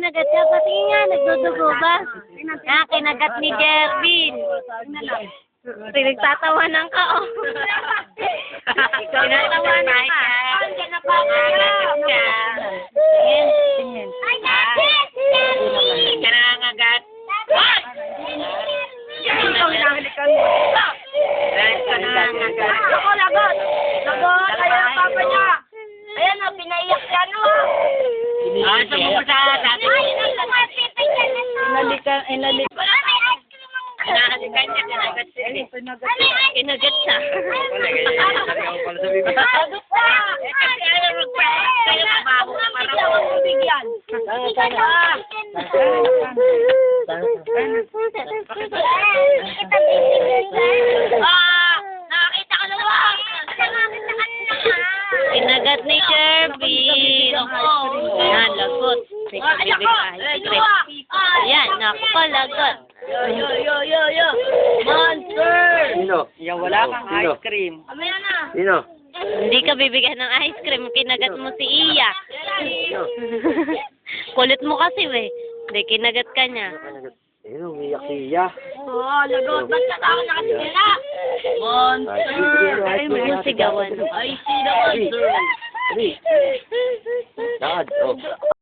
kinagat ka. Patingin nga, nagdudugo ba? Kinagat ni Jervin. Pinagtatawanan ka, oh. Pinagtatawanan ka. Andiyan na pa ka. Tingin. Kanangagat. Ako, lagot. Lagot, ayan ang papa niya. Ayan o, pinaiyak siya, no? Saan mo sa dati? Ay, inalikan. Kinahalikan niya, kinagat siya. Kinagat siya. Kinagat siya. Kasi ayaw mag-practice kayo sa baho. Parang ako bigyan. Nakakita ka na lang. Kinagat ni Jervin. Yan, lagot. Yan, nako, lagot. Yo. Monster! Sino? Yan, wala kang ice cream. Amaya na. Sino? Hindi ka bibigyan ng ice cream. Kinagat mo si Iya. Kulit mo kasi, we. Hindi, kinagat ka niya. Umiyak siya. Oo, lagot. Ba't ka tao nakasigila? Monster! Ay, Huwag mo sigawan. I see the monster. Lakad, oh.